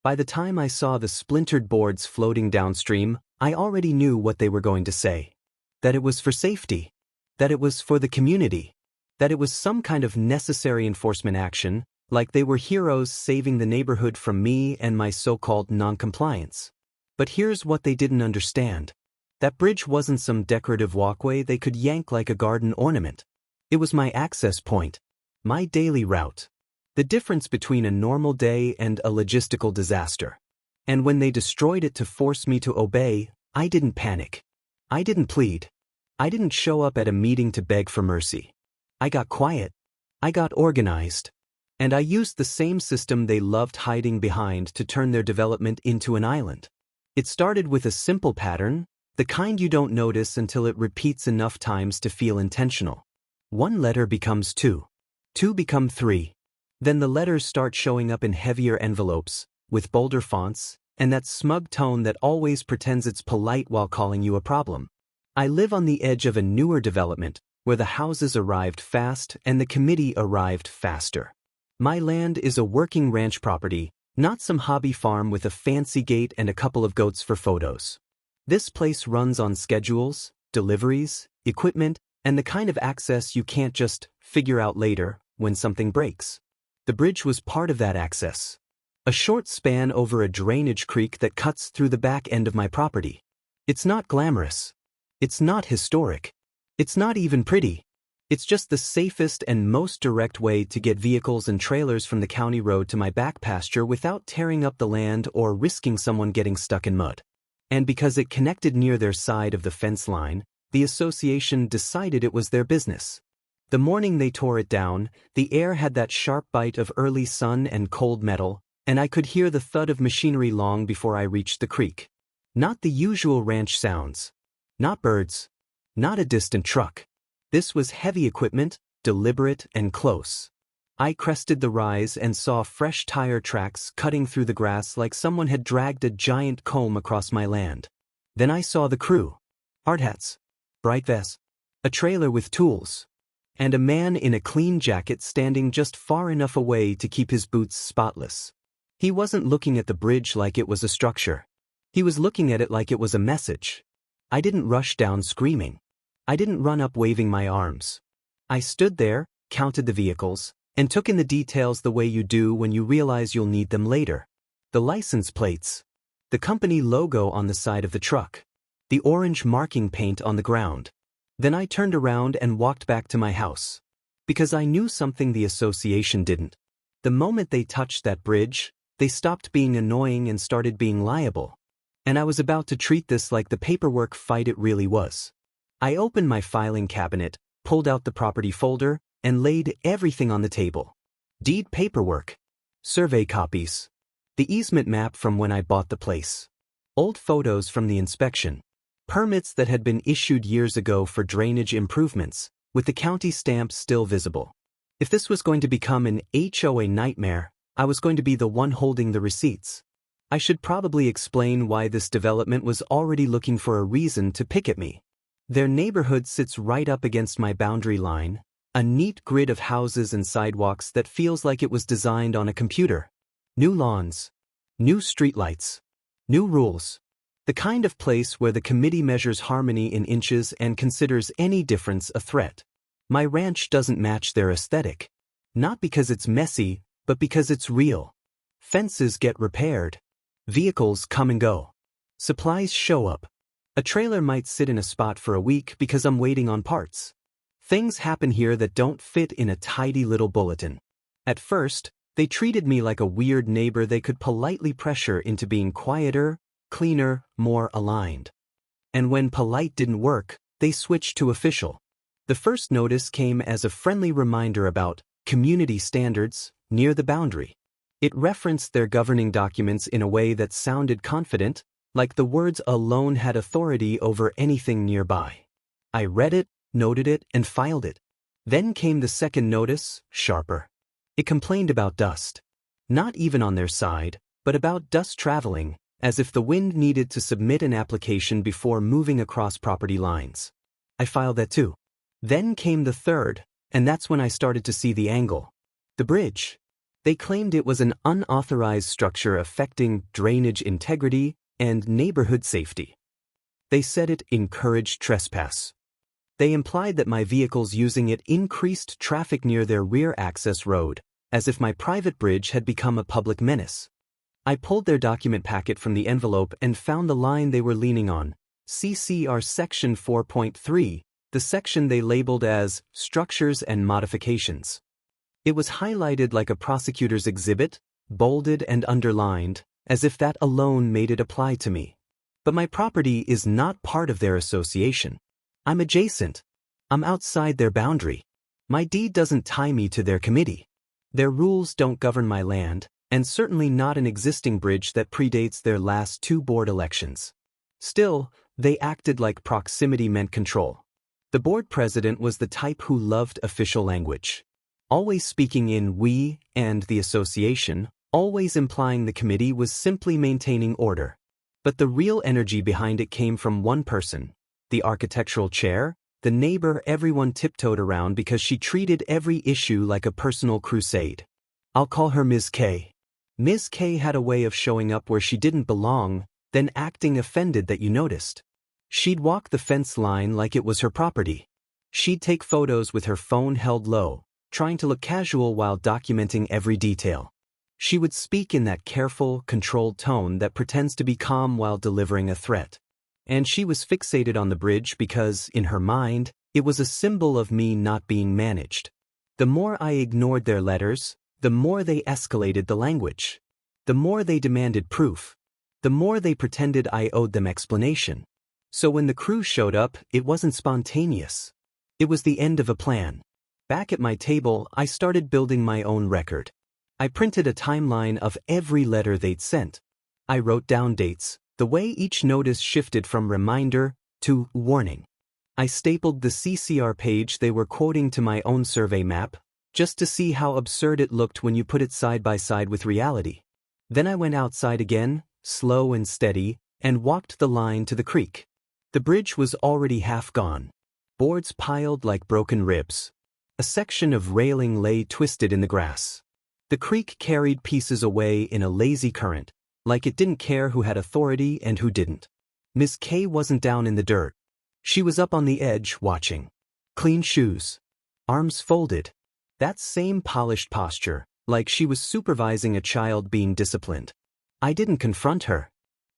By the time I saw the splintered boards floating downstream, I already knew what they were going to say. That it was for safety. That it was for the community. That it was some kind of necessary enforcement action, like they were heroes saving the neighborhood from me and my so-called non-compliance. But here's what they didn't understand. That bridge wasn't some decorative walkway they could yank like a garden ornament. It was my access point. My daily route. The difference between a normal day and a logistical disaster. And when they destroyed it to force me to obey, I didn't panic. I didn't plead. I didn't show up at a meeting to beg for mercy. I got quiet. I got organized. And I used the same system they loved hiding behind to turn their development into an island. It started with a simple pattern, the kind you don't notice until it repeats enough times to feel intentional. One letter becomes two. Two become three. Then the letters start showing up in heavier envelopes, with bolder fonts, and that smug tone that always pretends it's polite while calling you a problem. I live on the edge of a newer development, where the houses arrived fast and the committee arrived faster. My land is a working ranch property, not some hobby farm with a fancy gate and a couple of goats for photos. This place runs on schedules, deliveries, equipment, and the kind of access you can't just figure out later when something breaks. The bridge was part of that access. A short span over a drainage creek that cuts through the back end of my property. It's not glamorous. It's not historic. It's not even pretty. It's just the safest and most direct way to get vehicles and trailers from the county road to my back pasture without tearing up the land or risking someone getting stuck in mud. And because it connected near their side of the fence line, the association decided it was their business. The morning they tore it down, the air had that sharp bite of early sun and cold metal, and I could hear the thud of machinery long before I reached the creek. Not the usual ranch sounds. Not birds. Not a distant truck. This was heavy equipment, deliberate and close. I crested the rise and saw fresh tire tracks cutting through the grass like someone had dragged a giant comb across my land. Then I saw the crew. Hard hats. Bright vests. A trailer with tools. And a man in a clean jacket standing just far enough away to keep his boots spotless. He wasn't looking at the bridge like it was a structure. He was looking at it like it was a message. I didn't rush down screaming. I didn't run up waving my arms. I stood there, counted the vehicles, and took in the details the way you do when you realize you'll need them later. The license plates. The company logo on the side of the truck. The orange marking paint on the ground. Then I turned around and walked back to my house. Because I knew something the association didn't. The moment they touched that bridge, they stopped being annoying and started being liable. And I was about to treat this like the paperwork fight it really was. I opened my filing cabinet, pulled out the property folder, and laid everything on the table. Deed paperwork. Survey copies. The easement map from when I bought the place. Old photos from the inspection. Permits that had been issued years ago for drainage improvements, with the county stamp still visible. If this was going to become an HOA nightmare, I was going to be the one holding the receipts. I should probably explain why this development was already looking for a reason to pick at me. Their neighborhood sits right up against my boundary line, a neat grid of houses and sidewalks that feels like it was designed on a computer. New lawns. New streetlights. New rules. The kind of place where the committee measures harmony in inches and considers any difference a threat. My ranch doesn't match their aesthetic. Not because it's messy, but because it's real. Fences get repaired. Vehicles come and go. Supplies show up. A trailer might sit in a spot for a week because I'm waiting on parts. Things happen here that don't fit in a tidy little bulletin. At first, they treated me like a weird neighbor they could politely pressure into being quieter, cleaner, more aligned. And when polite didn't work, they switched to official. The first notice came as a friendly reminder about community standards near the boundary. It referenced their governing documents in a way that sounded confident, like the words alone had authority over anything nearby. I read it, noted it, and filed it. Then came the second notice, sharper. It complained about dust. Not even on their side, but about dust traveling, as if the wind needed to submit an application before moving across property lines. I filed that too. Then came the third, and that's when I started to see the angle. The bridge. They claimed it was an unauthorized structure affecting drainage integrity and neighborhood safety. They said it encouraged trespass. They implied that my vehicles using it increased traffic near their rear access road, as if my private bridge had become a public menace. I pulled their document packet from the envelope and found the line they were leaning on, CCR Section 4.3, the section they labeled as Structures and Modifications. It was highlighted like a prosecutor's exhibit, bolded and underlined, as if that alone made it apply to me. But my property is not part of their association. I'm adjacent. I'm outside their boundary. My deed doesn't tie me to their committee. Their rules don't govern my land, and certainly not an existing bridge that predates their last 2 board elections. Still, they acted like proximity meant control. The board president was the type who loved official language, always speaking in we and the association, always implying the committee was simply maintaining order. But the real energy behind it came from one person, the architectural chair, the neighbor everyone tiptoed around because she treated every issue like a personal crusade. I'll call her Ms. K. Ms. K had a way of showing up where she didn't belong, then acting offended that you noticed. She'd walk the fence line like it was her property. She'd take photos with her phone held low, trying to look casual while documenting every detail. She would speak in that careful, controlled tone that pretends to be calm while delivering a threat. And she was fixated on the bridge because, in her mind, it was a symbol of me not being managed. The more I ignored their letters, the more they escalated the language. The more they demanded proof. The more they pretended I owed them explanation. So when the crew showed up, it wasn't spontaneous. It was the end of a plan. Back at my table, I started building my own record. I printed a timeline of every letter they'd sent. I wrote down dates, the way each notice shifted from reminder to warning. I stapled the CCR page they were quoting to my own survey map, just to see how absurd it looked when you put it side by side with reality. Then I went outside again, slow and steady, and walked the line to the creek. The bridge was already half gone. Boards piled like broken ribs. A section of railing lay twisted in the grass. The creek carried pieces away in a lazy current, like it didn't care who had authority and who didn't. Miss K wasn't down in the dirt. She was up on the edge, watching. Clean shoes. Arms folded. That same polished posture, like she was supervising a child being disciplined. I didn't confront her.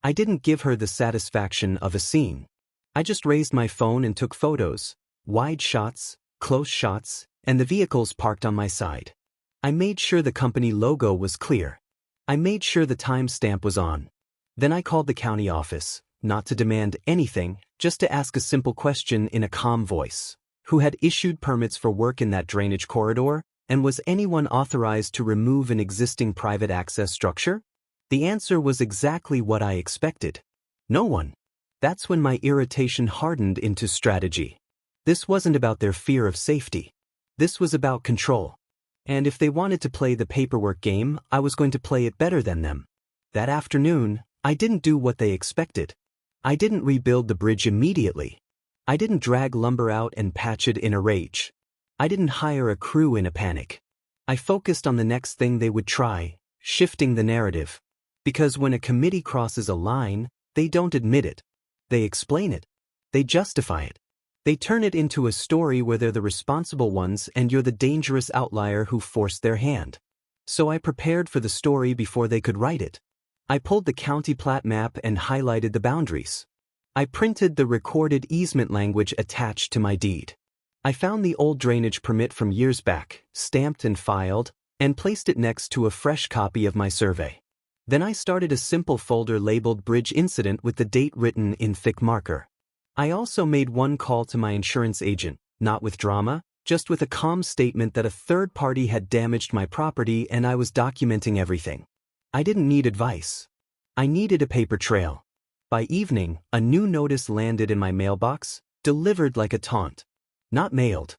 I didn't give her the satisfaction of a scene. I just raised my phone and took photos, wide shots, close shots, and the vehicles parked on my side. I made sure the company logo was clear. I made sure the timestamp was on. Then I called the county office, not to demand anything, just to ask a simple question in a calm voice. Who had issued permits for work in that drainage corridor, and was anyone authorized to remove an existing private access structure? The answer was exactly what I expected. No one. That's when my irritation hardened into strategy. This wasn't about their fear of safety. This was about control. And if they wanted to play the paperwork game, I was going to play it better than them. That afternoon, I didn't do what they expected. I didn't rebuild the bridge immediately. I didn't drag lumber out and patch it in a rage. I didn't hire a crew in a panic. I focused on the next thing they would try, shifting the narrative. Because when a committee crosses a line, they don't admit it. They explain it. They justify it. They turn it into a story where they're the responsible ones and you're the dangerous outlier who forced their hand. So I prepared for the story before they could write it. I pulled the county plat map and highlighted the boundaries. I printed the recorded easement language attached to my deed. I found the old drainage permit from years back, stamped and filed, and placed it next to a fresh copy of my survey. Then I started a simple folder labeled Bridge Incident with the date written in thick marker. I also made one call to my insurance agent, not with drama, just with a calm statement that a third party had damaged my property and I was documenting everything. I didn't need advice. I needed a paper trail. By evening, a new notice landed in my mailbox, delivered like a taunt. Not mailed.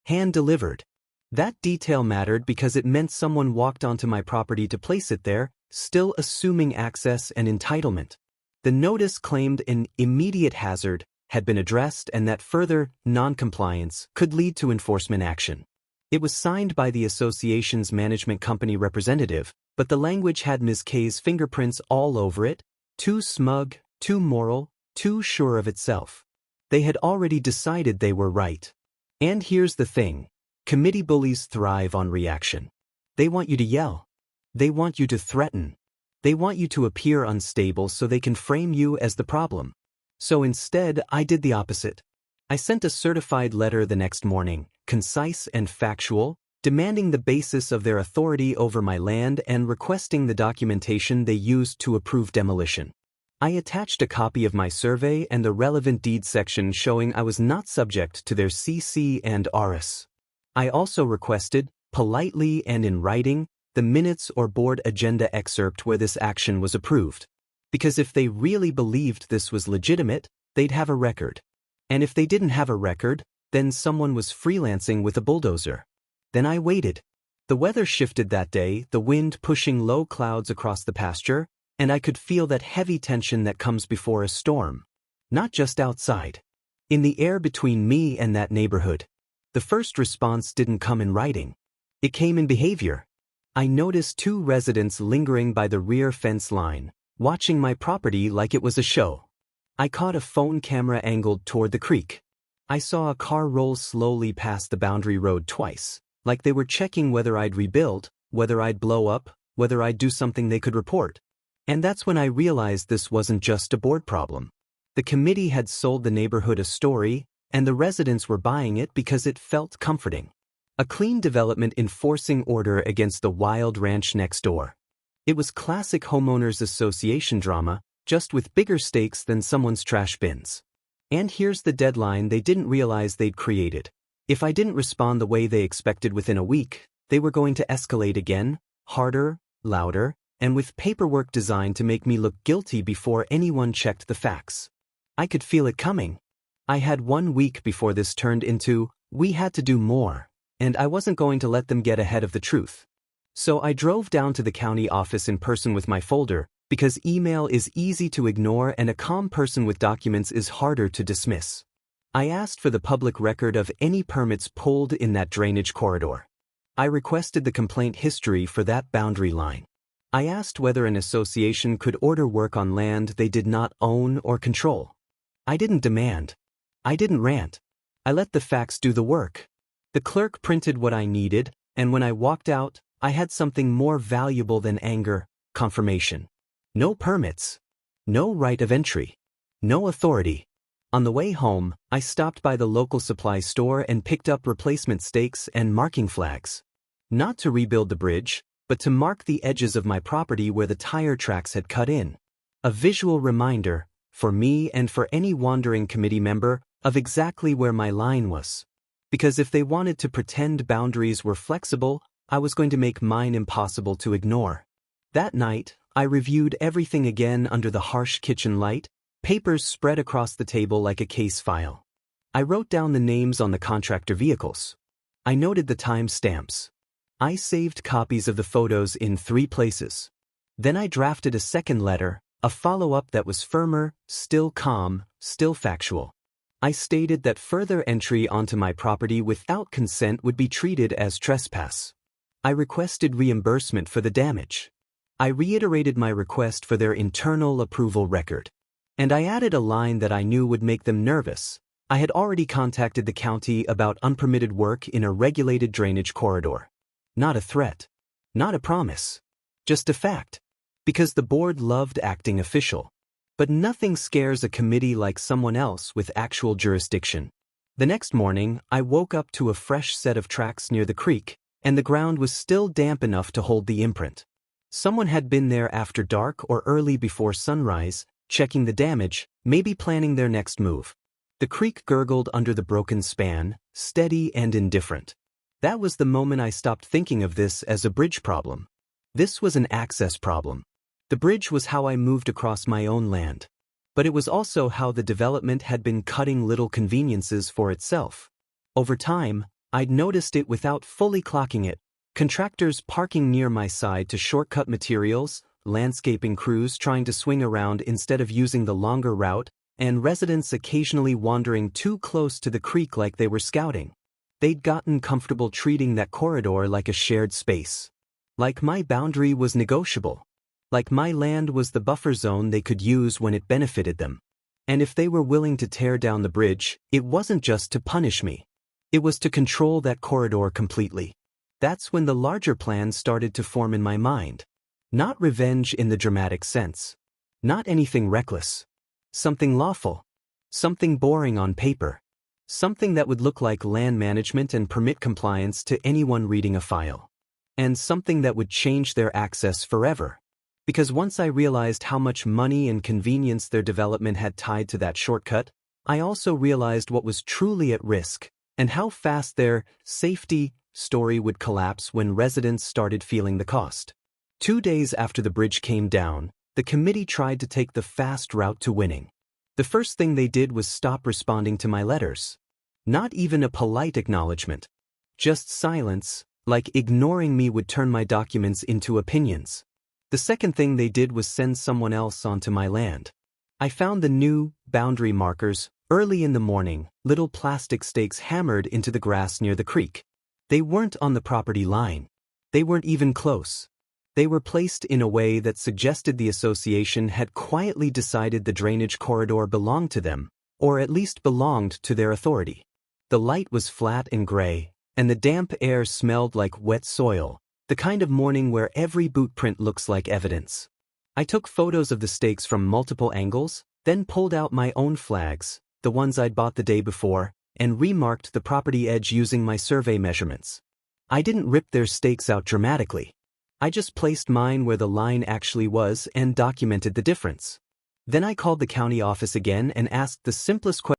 Hand-delivered. That detail mattered because it meant someone walked onto my property to place it there, still assuming access and entitlement. The notice claimed an immediate hazard had been addressed and that further non-compliance could lead to enforcement action. It was signed by the association's management company representative, but the language had Ms. K's fingerprints all over it, too smug, too moral, too sure of itself. They had already decided they were right. And here's the thing. Committee bullies thrive on reaction. They want you to yell. They want you to threaten. They want you to appear unstable so they can frame you as the problem. So instead, I did the opposite. I sent a certified letter the next morning, concise and factual, demanding the basis of their authority over my land and requesting the documentation they used to approve demolition. I attached a copy of my survey and the relevant deed section showing I was not subject to their CC and RS. I also requested, politely and in writing, the minutes or board agenda excerpt where this action was approved. Because if they really believed this was legitimate, they'd have a record. And if they didn't have a record, then someone was freelancing with a bulldozer. Then I waited. The weather shifted that day, the wind pushing low clouds across the pasture, and I could feel that heavy tension that comes before a storm. Not just outside. In the air between me and that neighborhood. The first response didn't come in writing. It came in behavior. I noticed 2 residents lingering by the rear fence line, watching my property like it was a show. I caught a phone camera angled toward the creek. I saw a car roll slowly past the boundary road twice, like they were checking whether I'd rebuild, whether I'd blow up, whether I'd do something they could report. And that's when I realized this wasn't just a board problem. The committee had sold the neighborhood a story, and the residents were buying it because it felt comforting. A clean development enforcing order against the wild ranch next door. It was classic homeowners association drama, just with bigger stakes than someone's trash bins. And here's the deadline they didn't realize they'd created. If I didn't respond the way they expected within a week, they were going to escalate again, harder, louder, and with paperwork designed to make me look guilty before anyone checked the facts. I could feel it coming. I had 1 week before this turned into, we had to do more, and I wasn't going to let them get ahead of the truth. So I drove down to the county office in person with my folder, because email is easy to ignore and a calm person with documents is harder to dismiss. I asked for the public record of any permits pulled in that drainage corridor. I requested the complaint history for that boundary line. I asked whether an association could order work on land they did not own or control. I didn't demand. I didn't rant. I let the facts do the work. The clerk printed what I needed, and when I walked out, I had something more valuable than anger, confirmation. No permits. No right of entry. No authority. On the way home, I stopped by the local supply store and picked up replacement stakes and marking flags. Not to rebuild the bridge, but to mark the edges of my property where the tire tracks had cut in. A visual reminder, for me and for any wandering committee member, of exactly where my line was. Because if they wanted to pretend boundaries were flexible, I was going to make mine impossible to ignore. That night, I reviewed everything again under the harsh kitchen light, papers spread across the table like a case file. I wrote down the names on the contractor vehicles. I noted the time stamps. I saved copies of the photos in 3 places. Then I drafted a second letter, a follow-up that was firmer, still calm, still factual. I stated that further entry onto my property without consent would be treated as trespass. I requested reimbursement for the damage. I reiterated my request for their internal approval record. And I added a line that I knew would make them nervous. I had already contacted the county about unpermitted work in a regulated drainage corridor. Not a threat. Not a promise. Just a fact. Because the board loved acting official. But nothing scares a committee like someone else with actual jurisdiction. The next morning, I woke up to a fresh set of tracks near the creek, and the ground was still damp enough to hold the imprint. Someone had been there after dark or early before sunrise, checking the damage, maybe planning their next move. The creek gurgled under the broken span, steady and indifferent. That was the moment I stopped thinking of this as a bridge problem. This was an access problem. The bridge was how I moved across my own land. But it was also how the development had been cutting little conveniences for itself. Over time, I'd noticed it without fully clocking it. Contractors parking near my side to shortcut materials, landscaping crews trying to swing around instead of using the longer route, and residents occasionally wandering too close to the creek like they were scouting. They'd gotten comfortable treating that corridor like a shared space. Like my boundary was negotiable. Like my land was the buffer zone they could use when it benefited them. And if they were willing to tear down the bridge, it wasn't just to punish me. It was to control that corridor completely. That's when the larger plan started to form in my mind. Not revenge in the dramatic sense. Not anything reckless. Something lawful. Something boring on paper. Something that would look like land management and permit compliance to anyone reading a file. And something that would change their access forever. Because once I realized how much money and convenience their development had tied to that shortcut, I also realized what was truly at risk, and how fast their safety story would collapse when residents started feeling the cost. 2 days after the bridge came down, the committee tried to take the fast route to winning. The first thing they did was stop responding to my letters. Not even a polite acknowledgement. Just silence, like ignoring me would turn my documents into opinions. The second thing they did was send someone else onto my land. I found the new boundary markers early in the morning, little plastic stakes hammered into the grass near the creek. They weren't on the property line. They weren't even close. They were placed in a way that suggested the association had quietly decided the drainage corridor belonged to them, or at least belonged to their authority. The light was flat and gray, and the damp air smelled like wet soil, the kind of morning where every boot print looks like evidence. I took photos of the stakes from multiple angles, then pulled out my own flags, the ones I'd bought the day before, and remarked the property edge using my survey measurements. I didn't rip their stakes out dramatically. I just placed mine where the line actually was and documented the difference. Then I called the county office again and asked the simplest question.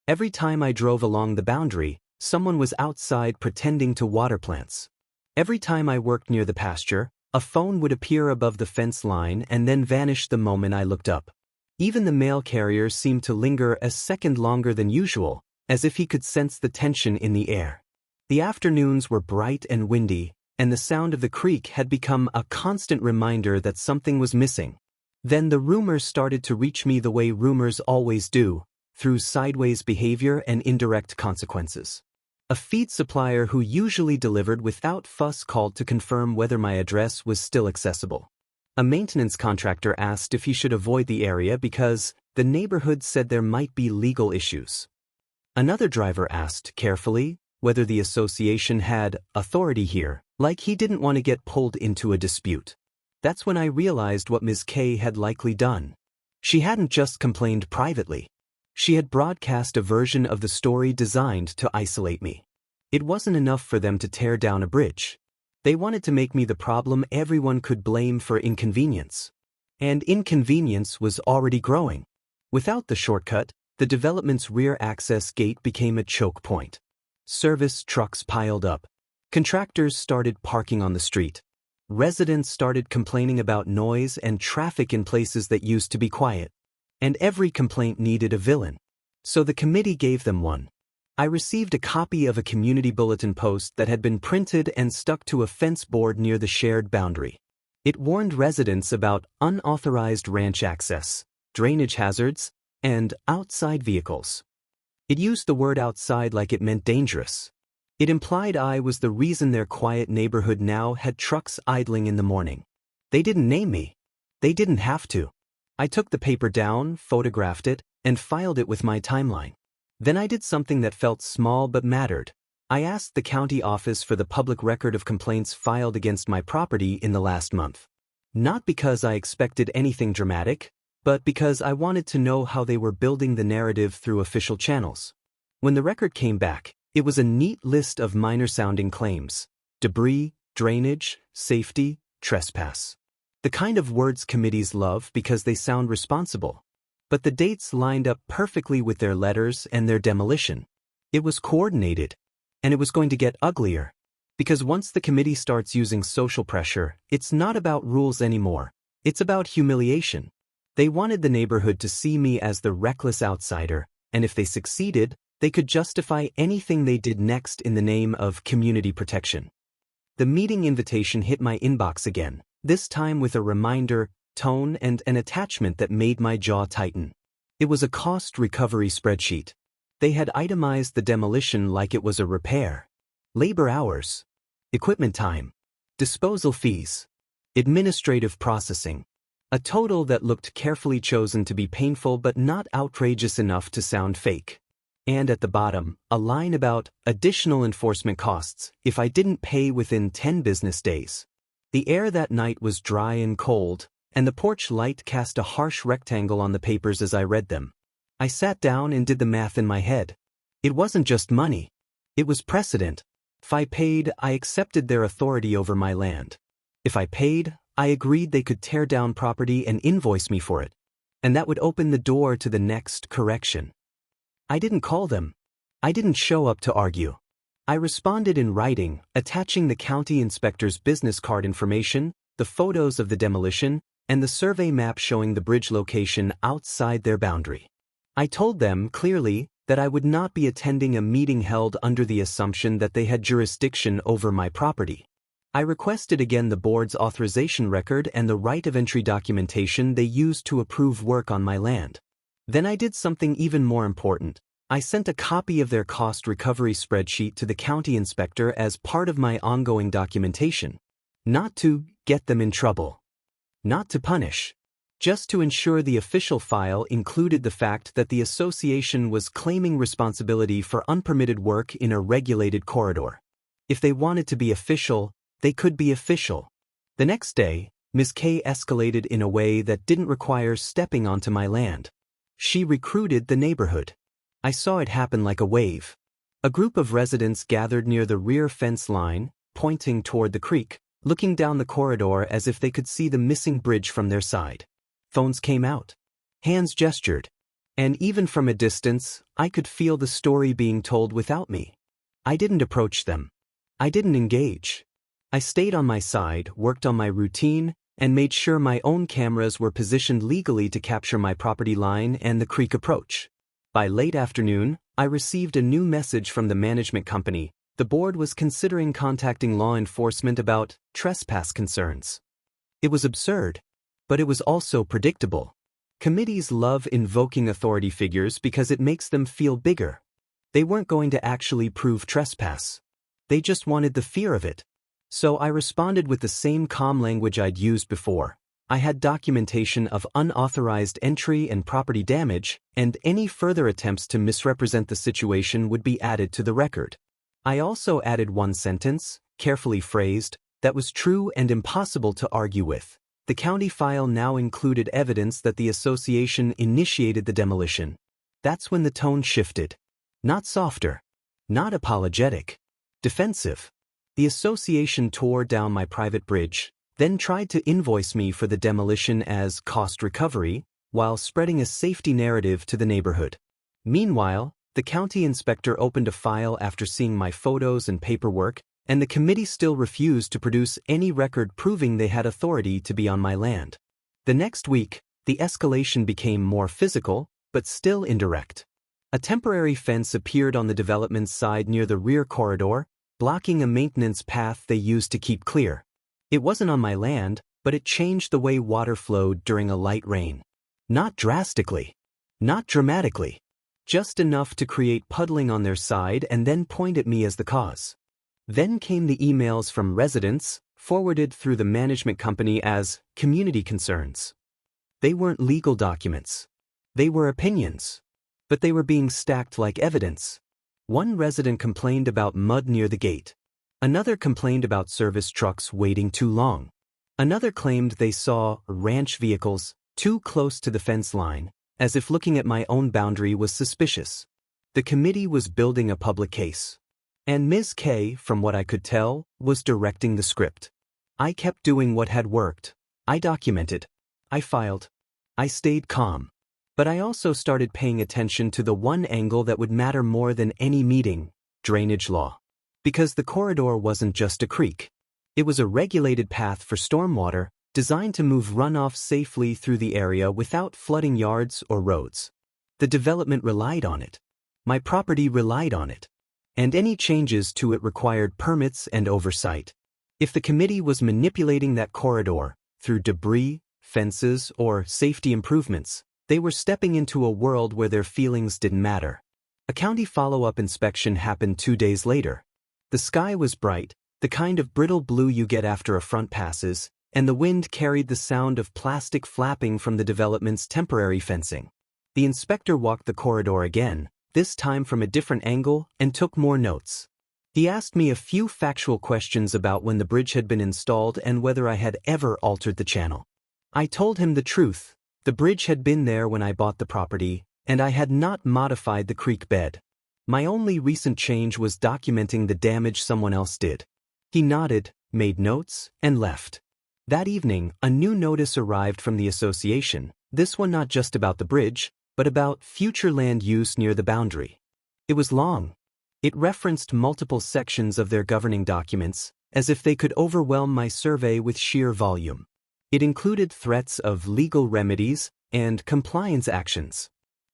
Every time I drove along the boundary, someone was outside pretending to water plants. Every time I worked near the pasture, a phone would appear above the fence line and then vanish the moment I looked up. Even the mail carrier seemed to linger a second longer than usual, as if he could sense the tension in the air. The afternoons were bright and windy, and the sound of the creek had become a constant reminder that something was missing. Then the rumors started to reach me the way rumors always do, through sideways behavior and indirect consequences. A feed supplier who usually delivered without fuss called to confirm whether my address was still accessible. A maintenance contractor asked if he should avoid the area because the neighborhood said there might be legal issues. Another driver asked, carefully, whether the association had authority here, like he didn't want to get pulled into a dispute. That's when I realized what Ms. K had likely done. She hadn't just complained privately. She had broadcast a version of the story designed to isolate me. It wasn't enough for them to tear down a bridge. They wanted to make me the problem everyone could blame for inconvenience. And inconvenience was already growing. Without the shortcut, the development's rear access gate became a choke point. Service trucks piled up. Contractors started parking on the street. Residents started complaining about noise and traffic in places that used to be quiet. And every complaint needed a villain. So the committee gave them one. I received a copy of a community bulletin post that had been printed and stuck to a fence board near the shared boundary. It warned residents about unauthorized ranch access, drainage hazards, and outside vehicles. It used the word outside like it meant dangerous. It implied I was the reason their quiet neighborhood now had trucks idling in the morning. They didn't name me. They didn't have to. I took the paper down, photographed it, and filed it with my timeline. Then I did something that felt small but mattered. I asked the county office for the public record of complaints filed against my property in the last month. Not because I expected anything dramatic, but because I wanted to know how they were building the narrative through official channels. When the record came back, it was a neat list of minor-sounding claims: debris, drainage, safety, trespass. The kind of words committees love because they sound responsible. But the dates lined up perfectly with their letters and their demolition. It was coordinated. And it was going to get uglier. Because once the committee starts using social pressure, it's not about rules anymore. It's about humiliation. They wanted the neighborhood to see me as the reckless outsider, and if they succeeded, they could justify anything they did next in the name of community protection. The meeting invitation hit my inbox again, this time with a reminder, tone, and an attachment that made my jaw tighten. It was a cost recovery spreadsheet. They had itemized the demolition like it was a repair. Labor hours, equipment time, disposal fees, administrative processing. A total that looked carefully chosen to be painful but not outrageous enough to sound fake. And at the bottom, a line about additional enforcement costs if I didn't pay within 10 business days. The air that night was dry and cold, and the porch light cast a harsh rectangle on the papers as I read them. I sat down and did the math in my head. It wasn't just money. It was precedent. If I paid, I accepted their authority over my land. If I paid, I agreed they could tear down property and invoice me for it. And that would open the door to the next correction. I didn't call them. I didn't show up to argue. I responded in writing, attaching the county inspector's business card information, the photos of the demolition, and the survey map showing the bridge location outside their boundary. I told them clearly that I would not be attending a meeting held under the assumption that they had jurisdiction over my property. I requested again the board's authorization record and the right of entry documentation they used to approve work on my land. Then I did something even more important. I sent a copy of their cost recovery spreadsheet to the county inspector as part of my ongoing documentation. Not to get them in trouble. Not to punish. Just to ensure the official file included the fact that the association was claiming responsibility for unpermitted work in a regulated corridor. If they wanted to be official, they could be official. The next day, Ms. K escalated in a way that didn't require stepping onto my land. She recruited the neighborhood. I saw it happen like a wave. A group of residents gathered near the rear fence line, pointing toward the creek, looking down the corridor as if they could see the missing bridge from their side. Phones came out. Hands gestured. And even from a distance, I could feel the story being told without me. I didn't approach them. I didn't engage. I stayed on my side, worked on my routine, and made sure my own cameras were positioned legally to capture my property line and the creek approach. By late afternoon, I received a new message from the management company. The board was considering contacting law enforcement about trespass concerns. It was absurd, but it was also predictable. Committees love invoking authority figures because it makes them feel bigger. They weren't going to actually prove trespass. They just wanted the fear of it. So I responded with the same calm language I'd used before. I had documentation of unauthorized entry and property damage, and any further attempts to misrepresent the situation would be added to the record. I also added one sentence, carefully phrased, that was true and impossible to argue with. The county file now included evidence that the association initiated the demolition. That's when the tone shifted. Not softer. Not apologetic. Defensive. The association tore down my private bridge, then tried to invoice me for the demolition as cost recovery, while spreading a safety narrative to the neighborhood. Meanwhile, the county inspector opened a file after seeing my photos and paperwork, and the committee still refused to produce any record proving they had authority to be on my land. The next week, the escalation became more physical, but still indirect. A temporary fence appeared on the development's side near the rear corridor, blocking a maintenance path they used to keep clear. It wasn't on my land, but it changed the way water flowed during a light rain. Not drastically. Not dramatically. Just enough to create puddling on their side and then point at me as the cause. Then came the emails from residents, forwarded through the management company as community concerns. They weren't legal documents. They were opinions. But they were being stacked like evidence. One resident complained about mud near the gate. Another complained about service trucks waiting too long. Another claimed they saw ranch vehicles too close to the fence line, as if looking at my own boundary was suspicious. The committee was building a public case. And Ms. K, from what I could tell, was directing the script. I kept doing what had worked. I documented. I filed. I stayed calm. But I also started paying attention to the one angle that would matter more than any meeting: drainage law. Because the corridor wasn't just a creek. It was a regulated path for stormwater, designed to move runoff safely through the area without flooding yards or roads. The development relied on it. My property relied on it. And any changes to it required permits and oversight. If the committee was manipulating that corridor, through debris, fences, or safety improvements, they were stepping into a world where their feelings didn't matter. A county follow-up inspection happened 2 days later. The sky was bright, the kind of brittle blue you get after a front passes, and the wind carried the sound of plastic flapping from the development's temporary fencing. The inspector walked the corridor again, this time from a different angle, and took more notes. He asked me a few factual questions about when the bridge had been installed and whether I had ever altered the channel. I told him the truth. The bridge had been there when I bought the property, and I had not modified the creek bed. My only recent change was documenting the damage someone else did. He nodded, made notes, and left. That evening, a new notice arrived from the association, this one not just about the bridge, but about future land use near the boundary. It was long. It referenced multiple sections of their governing documents, as if they could overwhelm my survey with sheer volume. It included threats of legal remedies and compliance actions.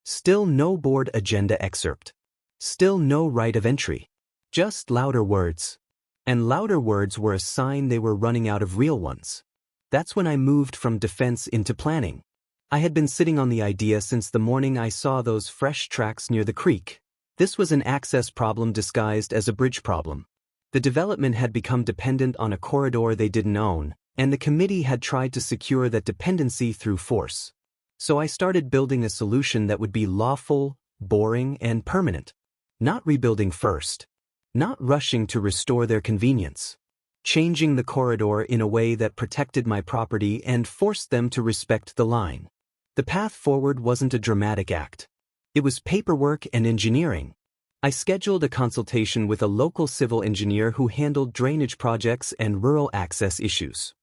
Still no board agenda excerpt. Still no right of entry. Just louder words. And louder words were a sign they were running out of real ones. That's when I moved from defense into planning. I had been sitting on the idea since the morning I saw those fresh tracks near the creek. This was an access problem disguised as a bridge problem. The development had become dependent on a corridor they didn't own, and the committee had tried to secure that dependency through force. So I started building a solution that would be lawful, boring, and permanent. Not rebuilding first. Not rushing to restore their convenience. Changing the corridor in a way that protected my property and forced them to respect the line. The path forward wasn't a dramatic act. It was paperwork and engineering. I scheduled a consultation with a local civil engineer who handled drainage projects and rural access issues.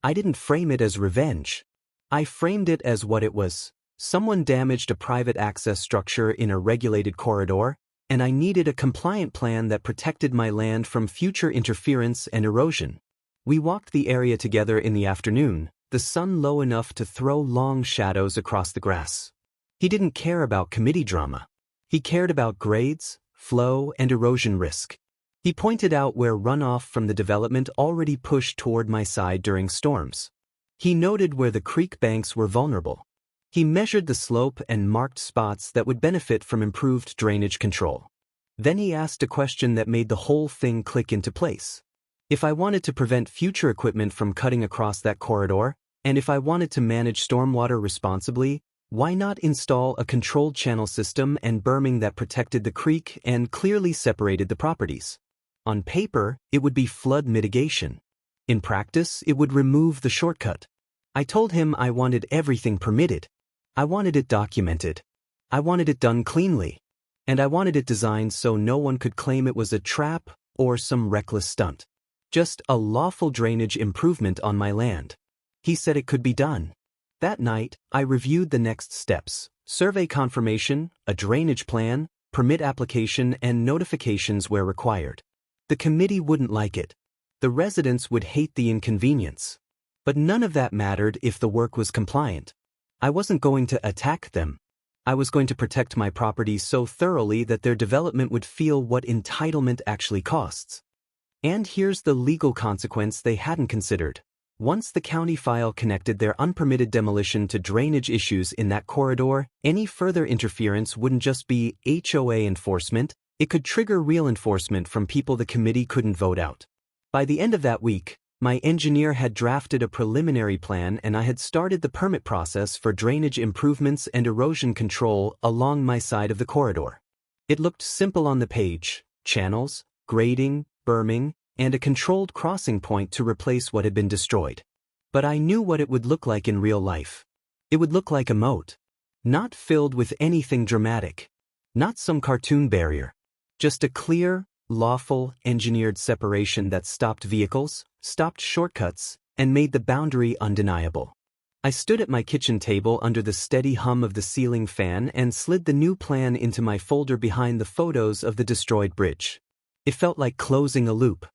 I didn't frame it as revenge. I framed it as what it was: Someone damaged a private access structure in a regulated corridor, and I needed a compliant plan that protected my land from future interference and erosion. We walked the area together in the afternoon, the sun low enough to throw long shadows across the grass. He didn't care about committee drama. He cared about grades, flow, and erosion risk. He pointed out where runoff from the development already pushed toward my side during storms. He noted where the creek banks were vulnerable. He measured the slope and marked spots that would benefit from improved drainage control. Then he asked a question that made the whole thing click into place. If I wanted to prevent future equipment from cutting across that corridor, and if I wanted to manage stormwater responsibly, why not install a controlled channel system and berming that protected the creek and clearly separated the properties? On paper, it would be flood mitigation. In practice, it would remove the shortcut. I told him I wanted everything permitted. I wanted it documented. I wanted it done cleanly. And I wanted it designed so no one could claim it was a trap or some reckless stunt. Just a lawful drainage improvement on my land. He said it could be done. That night, I reviewed the next steps: survey confirmation, a drainage plan, permit application, and notifications where required. The committee wouldn't like it. The residents would hate the inconvenience. But none of that mattered if the work was compliant. I wasn't going to attack them. I was going to protect my property so thoroughly that their development would feel what entitlement actually costs. And here's the legal consequence they hadn't considered. Once the county file connected their unpermitted demolition to drainage issues in that corridor, any further interference wouldn't just be HOA enforcement, it could trigger real enforcement from people the committee couldn't vote out. By the end of that week, my engineer had drafted a preliminary plan and I had started the permit process for drainage improvements and erosion control along my side of the corridor. It looked simple on the page: channels, grading, berming, and a controlled crossing point to replace what had been destroyed. But I knew what it would look like in real life. It would look like a moat. Not filled with anything dramatic. Not some cartoon barrier. Just a clear, lawful, engineered separation that stopped vehicles, stopped shortcuts, and made the boundary undeniable. I stood at my kitchen table under the steady hum of the ceiling fan and slid the new plan into my folder behind the photos of the destroyed bridge. It felt like closing a loop.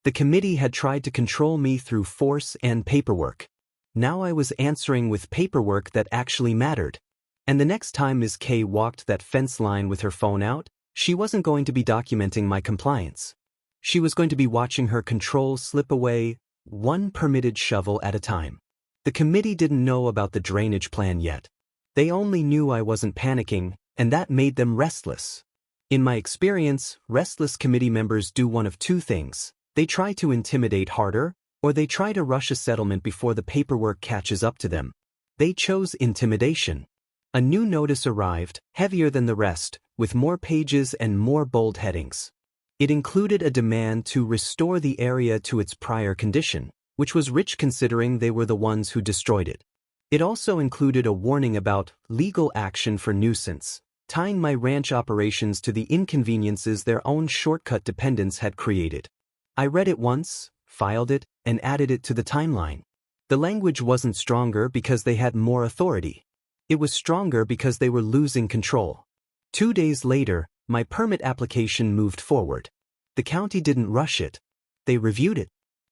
The committee had tried to control me through force and paperwork. Now I was answering with paperwork that actually mattered. And the next time Ms. K walked that fence line with her phone out, she wasn't going to be documenting my compliance. She was going to be watching her control slip away, one permitted shovel at a time. The committee didn't know about the drainage plan yet. They only knew I wasn't panicking, and that made them restless. In my experience, restless committee members do one of two things. They try to intimidate harder, or they try to rush a settlement before the paperwork catches up to them. They chose intimidation. A new notice arrived, heavier than the rest, with more pages and more bold headings. It included a demand to restore the area to its prior condition, which was rich considering they were the ones who destroyed it. It also included a warning about legal action for nuisance, tying my ranch operations to the inconveniences their own shortcut dependents had created. I read it once, filed it, and added it to the timeline. The language wasn't stronger because they had more authority. It was stronger because they were losing control. 2 days later, my permit application moved forward. The county didn't rush it. They reviewed it.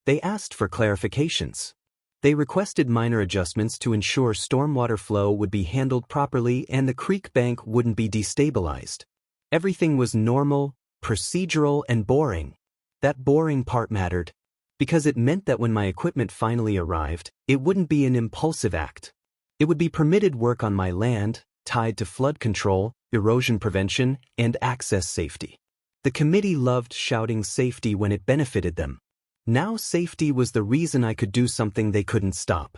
They asked for clarifications. They requested minor adjustments to ensure stormwater flow would be handled properly and the creek bank wouldn't be destabilized. Everything was normal, procedural, and boring. That boring part mattered, because it meant that when my equipment finally arrived, it wouldn't be an impulsive act. It would be permitted work on my land, tied to flood control, erosion prevention, and access safety. The committee loved shouting safety when it benefited them. Now safety was the reason I could do something they couldn't stop.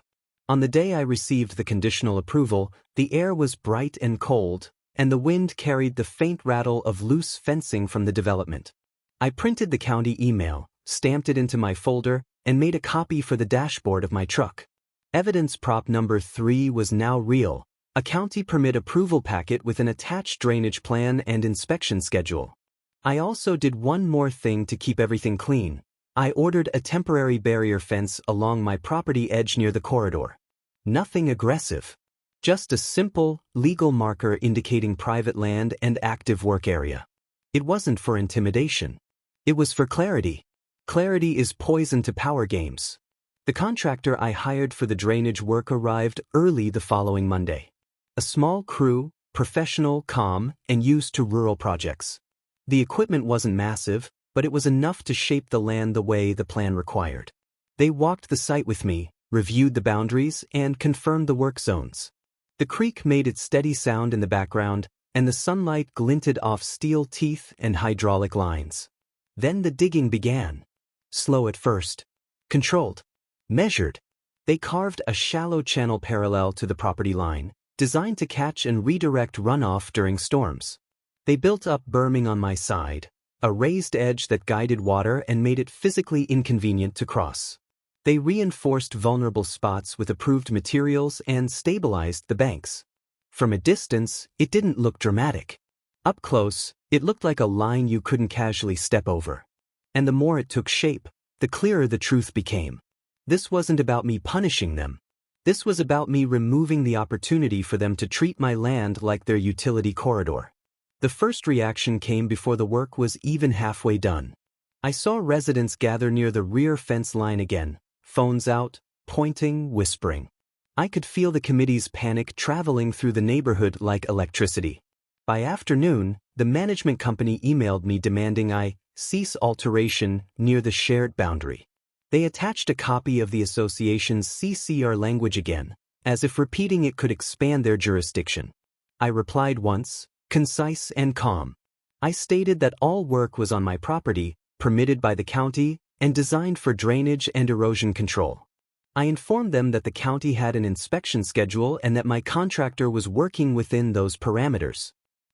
On the day I received the conditional approval, the air was bright and cold, and the wind carried the faint rattle of loose fencing from the development. I printed the county email, stamped it into my folder, and made a copy for the dashboard of my truck. Evidence prop number 3 was now real, a county permit approval packet with an attached drainage plan and inspection schedule. I also did one more thing to keep everything clean. I ordered a temporary barrier fence along my property edge near the corridor. Nothing aggressive. Just a simple, legal marker indicating private land and active work area. It wasn't for intimidation. It was for clarity. Clarity is poison to power games. The contractor I hired for the drainage work arrived early the following Monday. A small crew, professional, calm, and used to rural projects. The equipment wasn't massive, but it was enough to shape the land the way the plan required. They walked the site with me, reviewed the boundaries, and confirmed the work zones. The creek made its steady sound in the background, and the sunlight glinted off steel teeth and hydraulic lines. Then the digging began. Slow at first. Controlled. Measured. They carved a shallow channel parallel to the property line, designed to catch and redirect runoff during storms. They built up berming on my side, a raised edge that guided water and made it physically inconvenient to cross. They reinforced vulnerable spots with approved materials and stabilized the banks. From a distance, it didn't look dramatic. Up close, it looked like a line you couldn't casually step over. And the more it took shape, the clearer the truth became. This wasn't about me punishing them. This was about me removing the opportunity for them to treat my land like their utility corridor. The first reaction came before the work was even halfway done. I saw residents gather near the rear fence line again, phones out, pointing, whispering. I could feel the committee's panic traveling through the neighborhood like electricity. By afternoon, the management company emailed me demanding I cease alteration near the shared boundary. They attached a copy of the association's CCR language again, as if repeating it could expand their jurisdiction. I replied once, concise and calm. I stated that all work was on my property, permitted by the county, and designed for drainage and erosion control. I informed them that the county had an inspection schedule and that my contractor was working within those parameters.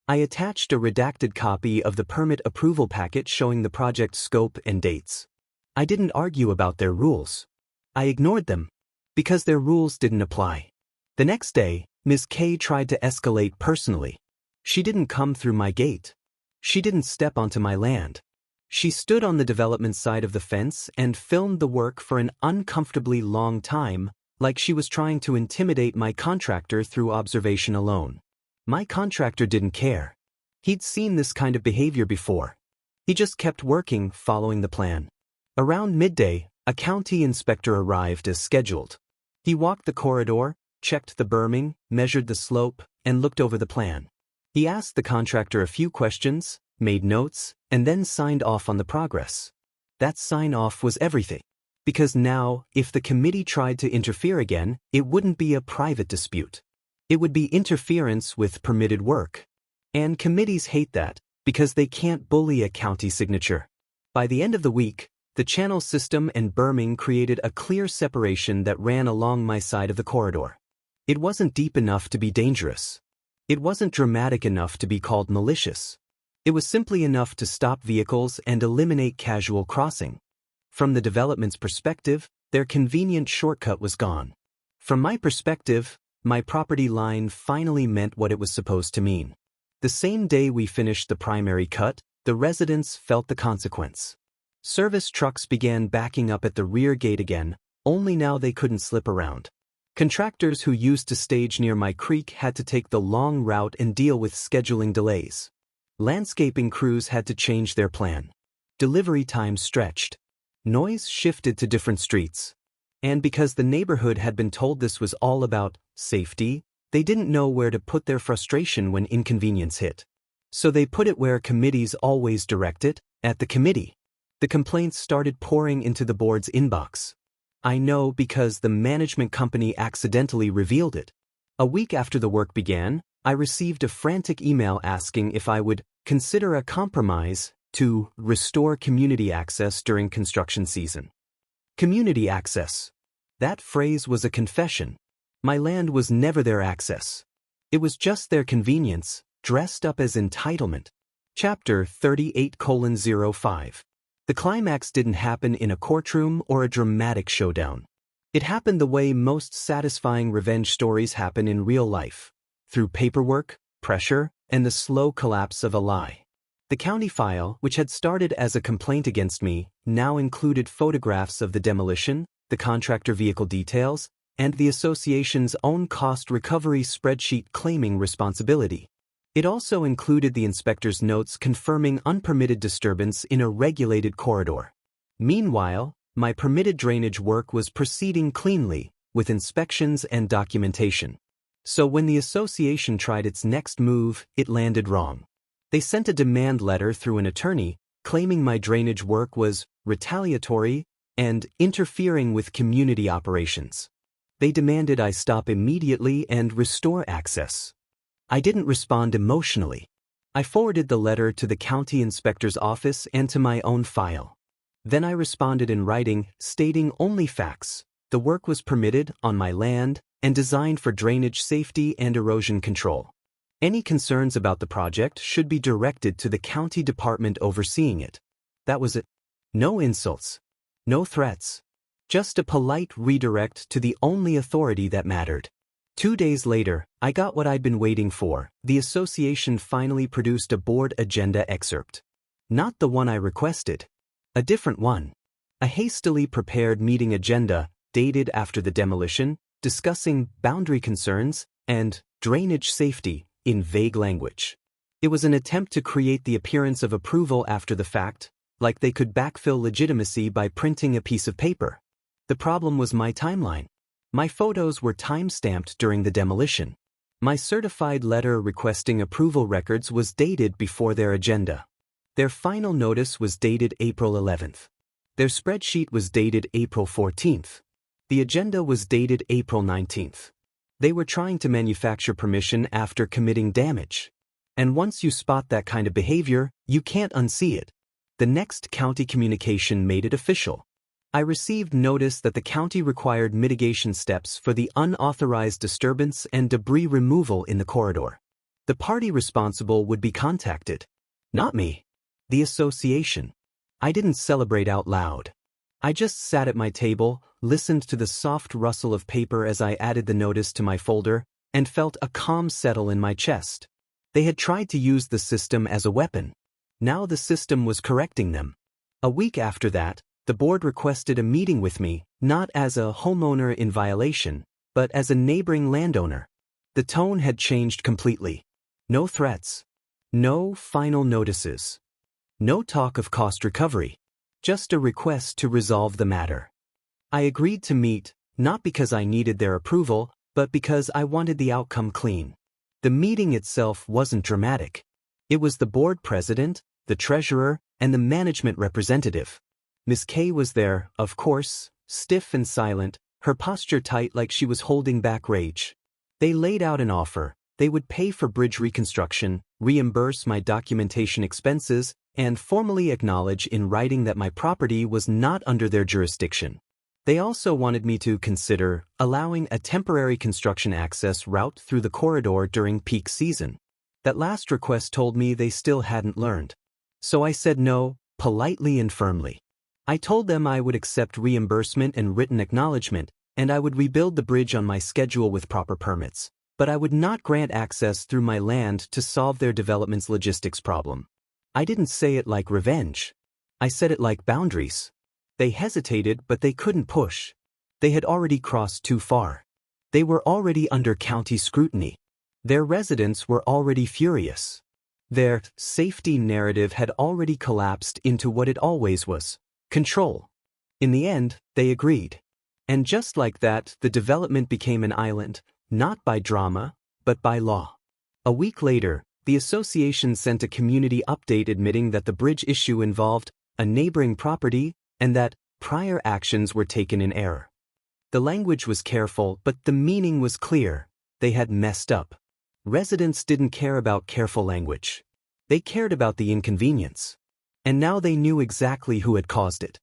I attached a redacted copy of the permit approval packet showing the project scope and dates. I didn't argue about their rules. I ignored them, because their rules didn't apply. The next day, Ms. K tried to escalate personally. She didn't come through my gate. She didn't step onto my land. She stood on the development side of the fence and filmed the work for an uncomfortably long time, like she was trying to intimidate my contractor through observation alone. My contractor didn't care. He'd seen this kind of behavior before. He just kept working, following the plan. Around midday, a county inspector arrived as scheduled. He walked the corridor, checked the berming, measured the slope, and looked over the plan. He asked the contractor a few questions, made notes, and then signed off on the progress. That sign-off was everything. Because now, if the committee tried to interfere again, it wouldn't be a private dispute. It would be interference with permitted work. And committees hate that, because they can't bully a county signature. By the end of the week, the channel system and berming created a clear separation that ran along my side of the corridor. It wasn't deep enough to be dangerous. It wasn't dramatic enough to be called malicious. It was simply enough to stop vehicles and eliminate casual crossing. From the development's perspective, their convenient shortcut was gone. From my perspective, my property line finally meant what it was supposed to mean. The same day we finished the primary cut, the residents felt the consequence. Service trucks began backing up at the rear gate again, only now they couldn't slip around. Contractors who used to stage near my creek had to take the long route and deal with scheduling delays. Landscaping crews had to change their plan. Delivery times stretched. Noise shifted to different streets. And because the neighborhood had been told this was all about safety, they didn't know where to put their frustration when inconvenience hit. So they put it where committees always direct it, at the committee. The complaints started pouring into the board's inbox. I know because the management company accidentally revealed it. A week after the work began, I received a frantic email asking if I would consider a compromise to restore community access during construction season. Community access. That phrase was a confession. My land was never their access. It was just their convenience, dressed up as entitlement. Chapter 38:05. The climax didn't happen in a courtroom or a dramatic showdown. It happened the way most satisfying revenge stories happen in real life, through paperwork, pressure, and the slow collapse of a lie. The county file, which had started as a complaint against me, now included photographs of the demolition, the contractor vehicle details, and the association's own cost recovery spreadsheet claiming responsibility. It also included the inspector's notes confirming unpermitted disturbance in a regulated corridor. Meanwhile, my permitted drainage work was proceeding cleanly, with inspections and documentation. So when the association tried its next move, it landed wrong. They sent a demand letter through an attorney, claiming my drainage work was retaliatory and interfering with community operations. They demanded I stop immediately and restore access. I didn't respond emotionally. I forwarded the letter to the county inspector's office and to my own file. Then I responded in writing, stating only facts. The work was permitted on my land and designed for drainage safety and erosion control. Any concerns about the project should be directed to the county department overseeing it. That was it. No insults. No threats. Just a polite redirect to the only authority that mattered. 2 days later, I got what I'd been waiting for. The association finally produced a board agenda excerpt. Not the one I requested. A different one. A hastily prepared meeting agenda, dated after the demolition, discussing boundary concerns and drainage safety in vague language. It was an attempt to create the appearance of approval after the fact, like they could backfill legitimacy by printing a piece of paper. The problem was my timeline. My photos were time-stamped during the demolition. My certified letter requesting approval records was dated before their agenda. Their final notice was dated April 11th. Their spreadsheet was dated April 14th. The agenda was dated April 19th. They were trying to manufacture permission after committing damage. And once you spot that kind of behavior, you can't unsee it. The next county communication made it official. I received notice that the county required mitigation steps for the unauthorized disturbance and debris removal in the corridor. The party responsible would be contacted. Not me. The association. I didn't celebrate out loud. I just sat at my table, listened to the soft rustle of paper as I added the notice to my folder, and felt a calm settle in my chest. They had tried to use the system as a weapon. Now the system was correcting them. A week after that, the board requested a meeting with me, not as a homeowner in violation, but as a neighboring landowner. The tone had changed completely. No threats. No final notices. No talk of cost recovery. Just a request to resolve the matter. I agreed to meet, not because I needed their approval, but because I wanted the outcome clean. The meeting itself wasn't dramatic. It was the board president, the treasurer, and the management representative. Ms. K was there, of course, stiff and silent, her posture tight like she was holding back rage. They laid out an offer. They would pay for bridge reconstruction, reimburse my documentation expenses, and formally acknowledge in writing that my property was not under their jurisdiction. They also wanted me to consider allowing a temporary construction access route through the corridor during peak season. That last request told me they still hadn't learned. So I said no, politely and firmly. I told them I would accept reimbursement and written acknowledgement, and I would rebuild the bridge on my schedule with proper permits. But I would not grant access through my land to solve their development's logistics problem. I didn't say it like revenge. I said it like boundaries. They hesitated, but they couldn't push. They had already crossed too far. They were already under county scrutiny. Their residents were already furious. Their safety narrative had already collapsed into what it always was: control. In the end, they agreed. And just like that, the development became an island, not by drama, but by law. A week later, the association sent a community update admitting that the bridge issue involved a neighboring property and that prior actions were taken in error. The language was careful, but the meaning was clear. They had messed up. Residents didn't care about careful language. They cared about the inconvenience. And now they knew exactly who had caused it.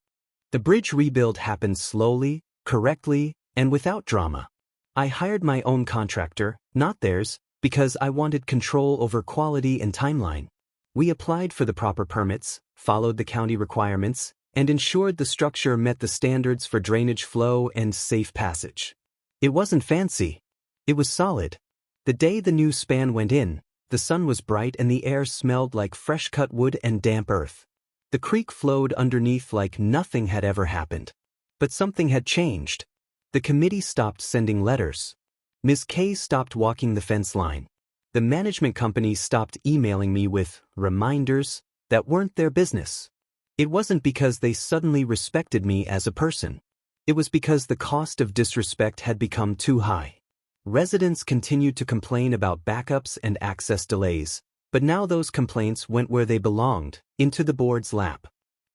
The bridge rebuild happened slowly, correctly, and without drama. I hired my own contractor, not theirs, because I wanted control over quality and timeline. We applied for the proper permits, followed the county requirements, and ensured the structure met the standards for drainage flow and safe passage. It wasn't fancy. It was solid. The day the new span went in, the sun was bright and the air smelled like fresh-cut wood and damp earth. The creek flowed underneath like nothing had ever happened. But something had changed. The committee stopped sending letters. Ms. K stopped walking the fence line. The management company stopped emailing me with reminders that weren't their business. It wasn't because they suddenly respected me as a person. It was because the cost of disrespect had become too high. Residents continued to complain about backups and access delays, but now those complaints went where they belonged, into the board's lap.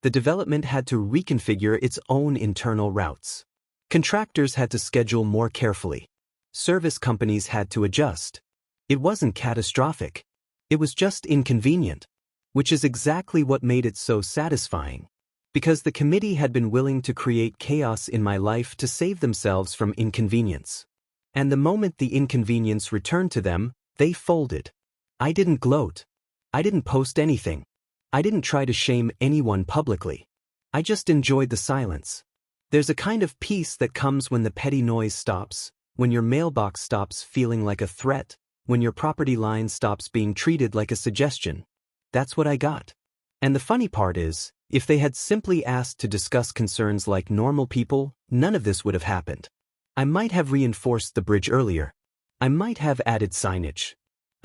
The development had to reconfigure its own internal routes. Contractors had to schedule more carefully. Service companies had to adjust. It wasn't catastrophic. It was just inconvenient, which is exactly what made it so satisfying. Because the committee had been willing to create chaos in my life to save themselves from inconvenience. And the moment the inconvenience returned to them, they folded. I didn't gloat. I didn't post anything. I didn't try to shame anyone publicly. I just enjoyed the silence. There's a kind of peace that comes when the petty noise stops, when your mailbox stops feeling like a threat, when your property line stops being treated like a suggestion. That's what I got. And the funny part is, if they had simply asked to discuss concerns like normal people, none of this would have happened. I might have reinforced the bridge earlier. I might have added signage.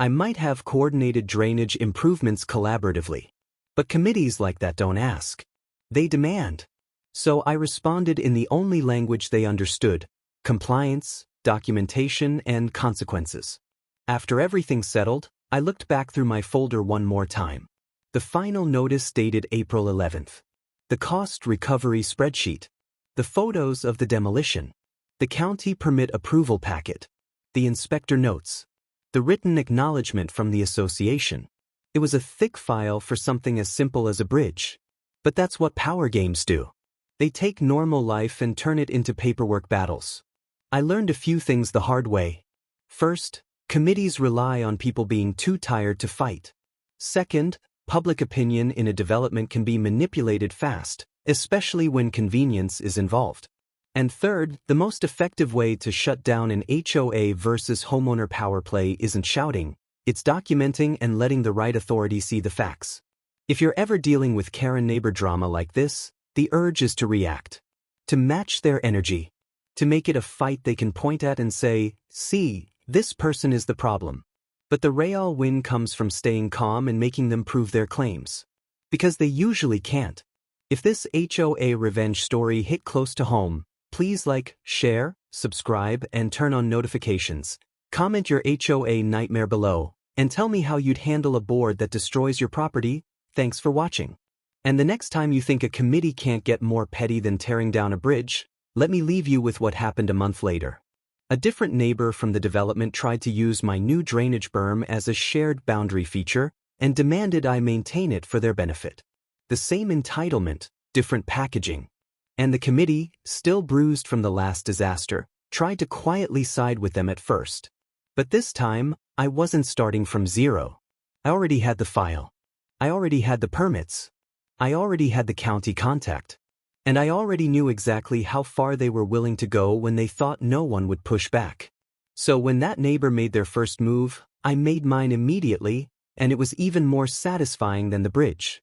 I might have coordinated drainage improvements collaboratively. But committees like that don't ask. They demand. So I responded in the only language they understood: compliance, documentation, and consequences. After everything settled, I looked back through my folder one more time. The final notice dated April 11th. The cost recovery spreadsheet. The photos of the demolition. The county permit approval packet. The inspector notes. The written acknowledgement from the association. It was a thick file for something as simple as a bridge. But that's what power games do. They take normal life and turn it into paperwork battles. I learned a few things the hard way. First, committees rely on people being too tired to fight. Second, public opinion in a development can be manipulated fast, especially when convenience is involved. And third, the most effective way to shut down an HOA versus homeowner power play isn't shouting, it's documenting and letting the right authority see the facts. If you're ever dealing with Karen neighbor drama like this, the urge is to react. To match their energy. To make it a fight they can point at and say, see, this person is the problem. But the real win comes from staying calm and making them prove their claims. Because they usually can't. If this HOA revenge story hit close to home, please like, share, subscribe, and turn on notifications. Comment your HOA nightmare below, and tell me how you'd handle a board that destroys your property. Thanks for watching. And the next time you think a committee can't get more petty than tearing down a bridge, let me leave you with what happened a month later. A different neighbor from the development tried to use my new drainage berm as a shared boundary feature and demanded I maintain it for their benefit. The same entitlement, different packaging. And the committee, still bruised from the last disaster, tried to quietly side with them at first. But this time, I wasn't starting from zero. I already had the file. I already had the permits. I already had the county contact. And I already knew exactly how far they were willing to go when they thought no one would push back. So when that neighbor made their first move, I made mine immediately, and it was even more satisfying than the bridge.